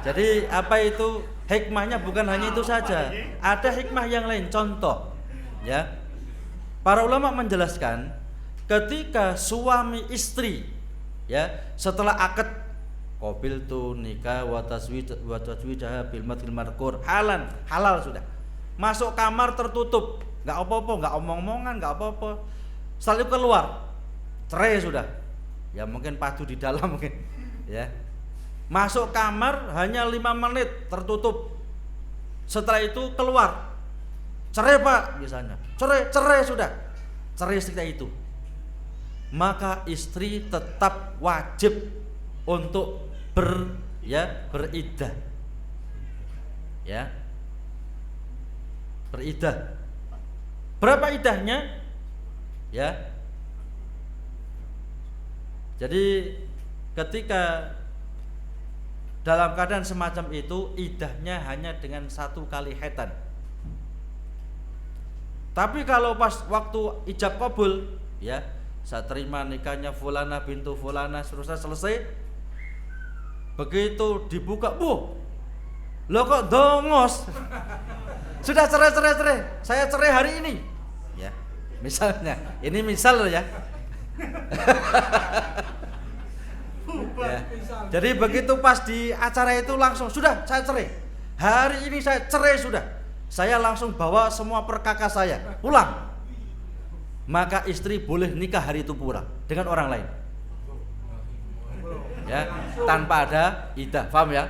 Jadi apa itu hikmahnya bukan hanya itu saja, ada hikmah yang lain. Contoh, ya, para ulama menjelaskan ketika suami istri, ya, setelah akad qabil tu nikah wa taswijah bil madhil markur halal sudah, masuk kamar tertutup, nggak apa-apa, nggak omong-omongan, nggak apa-apa, setelah itu keluar cerai sudah, ya mungkin padu di dalam mungkin, ya. Masuk kamar hanya 5 menit tertutup. Setelah itu keluar. Cerai, Pak, misalnya. Cerai sudah. Cerai setelah itu. Maka istri tetap wajib untuk beriddah. Ya. Beriddah. Berapa iddahnya? Ya. Jadi ketika dalam keadaan semacam itu, iddahnya hanya dengan 1 kali haid. Tapi kalau pas waktu ijab qabul, ya, saya terima nikahnya fulana bintu fulana, selesai. Begitu dibuka, lo kok dongos? Sudah cerai. Saya cerai hari ini. Ya, misalnya, ini misal ya. Ya. Jadi begitu pas di acara itu langsung sudah saya cerai. Hari ini saya cerai sudah. Saya langsung bawa semua perkakas saya pulang. Maka istri boleh nikah hari itu pula dengan orang lain. Ya, tanpa ada iddah. Paham ya?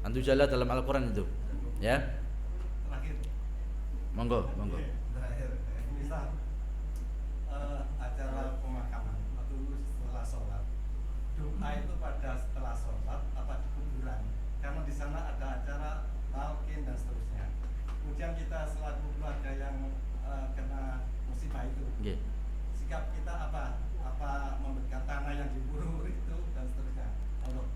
Antu jala dalam Al-Qur'an itu. Ya. Terakhir. Monggo. Terakhir. Misal acara pemakaman atau setelah sholat, doa itu pada setelah sholat apa di kuburan, karena di sana ada acara talqin dan seterusnya. Kemudian kita selaku keluarga yang kena musibah itu, Nggih. sikap kita apa memberikan tanah yang diburu itu dan seterusnya. Allah.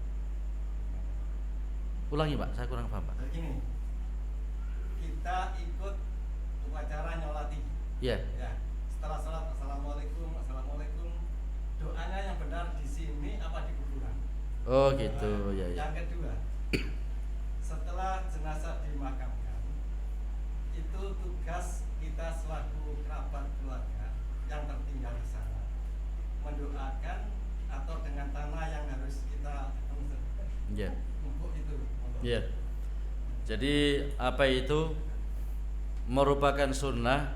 Ulangi, Pak, saya kurang paham, Pak. Jadi gini, kita ikut upacara nyolati. Iya. Ya, setelah sholat assalamualaikum, doanya yang benar di sini apa di kuburan? Oh, gitu. Ya. Yang kedua, setelah jenazah dimakamkan, itu tugas kita selaku kerabat keluarga yang tertinggal di sana, mendoakan atau dengan tanah yang harus kita Ya. untuk itu. Ya. Jadi apa itu merupakan sunnah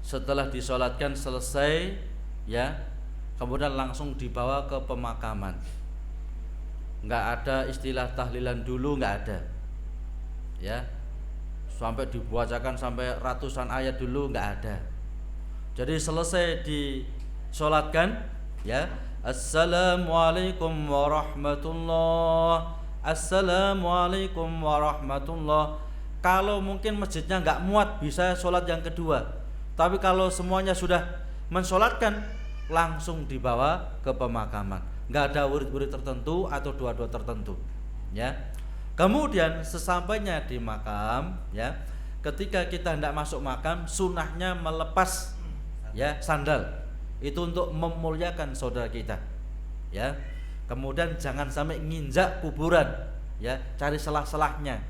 setelah disolatkan selesai, ya, kemudian langsung dibawa ke pemakaman. Nggak ada istilah tahlilan dulu, nggak ada, ya, sampai dibacakan sampai ratusan ayat dulu, nggak ada. Jadi selesai disolatkan, ya, assalamualaikum warahmatullah, assalamualaikum warahmatullah. Kalau mungkin masjidnya nggak muat, bisa sholat yang kedua. Tapi kalau semuanya sudah mensolatkan, langsung dibawa ke pemakaman. Nggak ada wirid-wirid tertentu atau doa-doa tertentu, ya. Kemudian sesampainya di makam, ya, ketika kita hendak masuk makam, sunnahnya melepas, ya, sandal. Itu untuk memuliakan saudara kita, ya. Kemudian jangan sampai nginjak kuburan, ya, cari selah-selahnya.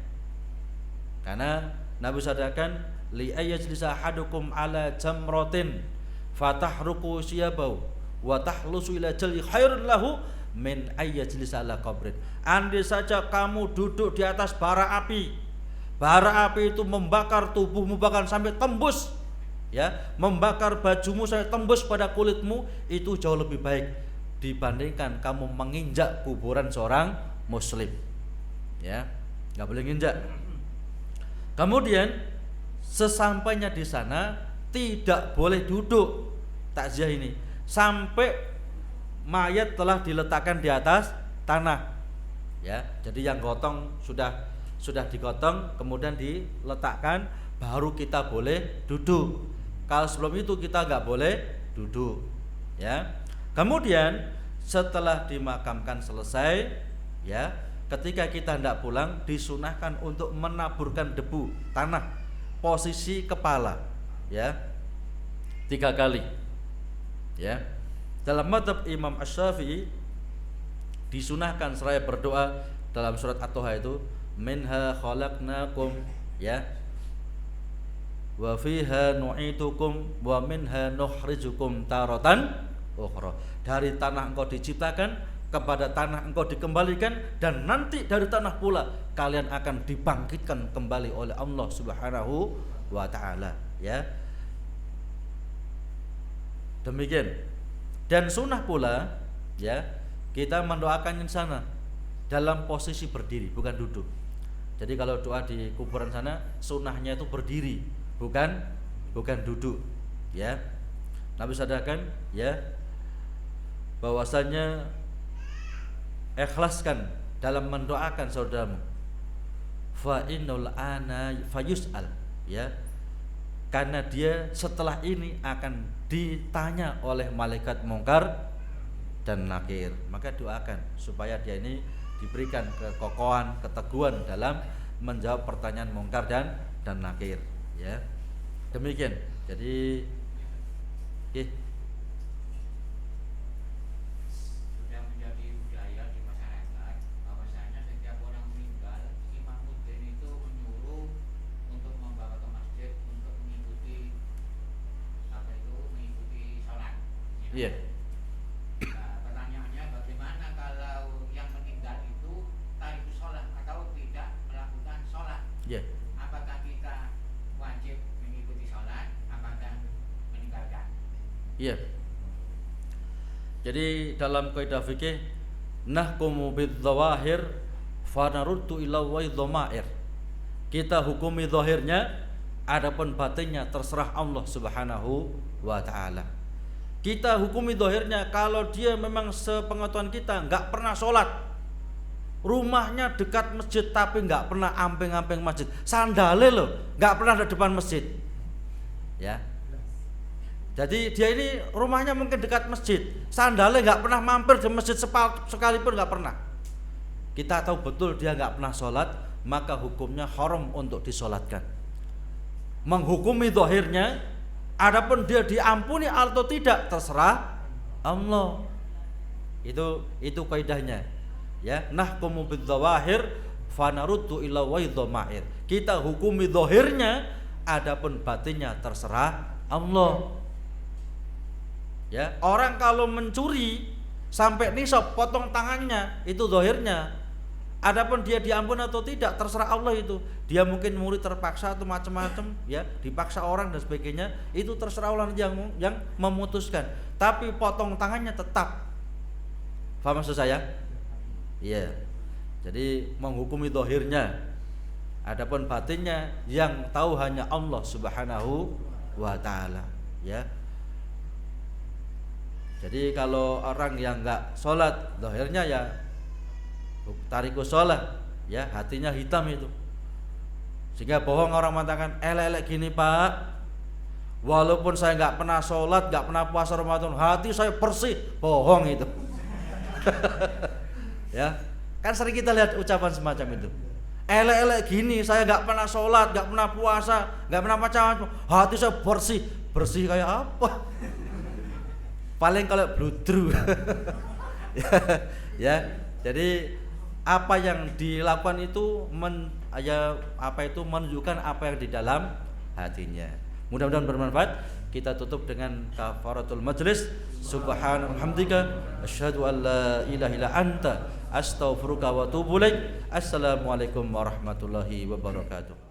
Karena Nabi sadaqan li ayyajlisa ahadukum ala jamratin fatahruqu siyabau wa tahlusu ila jalli khairun lahu min ayyajlisa ala qabrin. Andai saja kamu duduk di atas bara api itu membakar tubuhmu bahkan sampai tembus, ya, membakar bajumu sampai tembus pada kulitmu, itu jauh lebih baik dibandingkan kamu menginjak kuburan seorang muslim, ya, nggak boleh nginjak. Kemudian sesampainya di sana tidak boleh duduk takziah ini sampai mayat telah diletakkan di atas tanah, ya. Jadi yang gotong sudah digotong, kemudian diletakkan, baru kita boleh duduk. Kalau sebelum itu kita nggak boleh duduk, ya. Kemudian setelah dimakamkan selesai, ya, ketika kita hendak pulang disunahkan untuk menaburkan debu tanah posisi kepala, ya, 3 kali, ya. Dalam mazhab Imam Asy-Syafi'i disunahkan seraya berdoa dalam surat At-Taha itu minha khalaqnakum, ya, wa fiha nu'itukum wa minha nukhrijukum taratan ukhra. Dari tanah engkau diciptakan, kepada tanah engkau dikembalikan, dan nanti dari tanah pula kalian akan dibangkitkan kembali oleh Allah Subhanahu wa taala, ya. Demikian. Dan sunnah pula, ya, kita mendoakan di sana dalam posisi berdiri, bukan duduk. Jadi kalau doa di kuburan sana sunnahnya itu berdiri, bukan duduk, ya. Nabi sadaqan, ya, bahwasanya ikhlaskan dalam mendoakan saudaramu, fa innal ana fayus'al, ya, karena dia setelah ini akan ditanya oleh malaikat mungkar dan nakir. Maka doakan supaya dia ini diberikan kekokohan, keteguhan dalam menjawab pertanyaan mungkar dan nakir, ya. Demikian. Jadi sudah menjadi budaya di masyarakat bahwasanya setiap orang meninggal, imamuddin itu menyuruh untuk membawa ke masjid untuk mengikuti sholat. Iya. Nah, pertanyaannya bagaimana kalau yang meninggal itu tariku sholat atau tidak melakukan sholat? Iya. Apakah kita wajib mengikuti sholat? Apakah meninggalkan? Iya. Jadi dalam kaidah fikih nahkumu bidzawahir fa naruddu ila dhamair. Kita hukumi zahirnya, adapun batinnya terserah Allah Subhanahu wa taala. Kita hukumi zahirnya, kalau dia memang sepengetahuan kita enggak pernah sholat, rumahnya dekat masjid tapi enggak pernah amping-amping masjid, sandale loh enggak pernah ada depan masjid, ya. Jadi dia ini rumahnya mungkin dekat masjid, sandalnya nggak pernah mampir di masjid sekalipun, nggak pernah. Kita tahu betul dia nggak pernah sholat, maka hukumnya haram untuk disolatkan. Menghukumi zahirnya, adapun dia diampuni atau tidak terserah Allah. Itu kaidahnya, ya. Nahkumu bidzawahir fa naruddu ila dhamair. Kita hukumi zahirnya, adapun batinnya terserah Allah. Ya, orang kalau mencuri sampai nisab potong tangannya itu zahirnya. Adapun dia diampun atau tidak terserah Allah itu. Dia mungkin murid terpaksa atau macam-macam ya, dipaksa orang dan sebagainya, itu terserah Allah yang memutuskan. Tapi potong tangannya tetap. Paham maksud saya? Iya. Jadi menghukumi zahirnya. Adapun batinnya yang tahu hanya Allah Subhanahu wa taala, ya. Jadi kalau orang yang enggak sholat, zahirnya ya tariku sholat, ya hatinya hitam itu. Sehingga bohong orang mengatakan, elek gini Pak, walaupun saya enggak pernah sholat, enggak pernah puasa Ramadan, hati saya bersih. Bohong itu. Ya, kan sering kita lihat ucapan semacam itu. Elek gini, saya enggak pernah sholat, enggak pernah puasa, enggak pernah macam-macam, hati saya bersih. Bersih kayak apa? Paling kalau bludru. Ya, jadi apa yang dilakukan itu menunjukkan apa yang di dalam hatinya. Mudah-mudahan bermanfaat. Kita tutup dengan kafaratul majlis. Subhanalhamdika asyhadu an la ilaha illa anta astaghfiruka wa atubu ilaik. Assalamualaikum warahmatullahi wabarakatuh.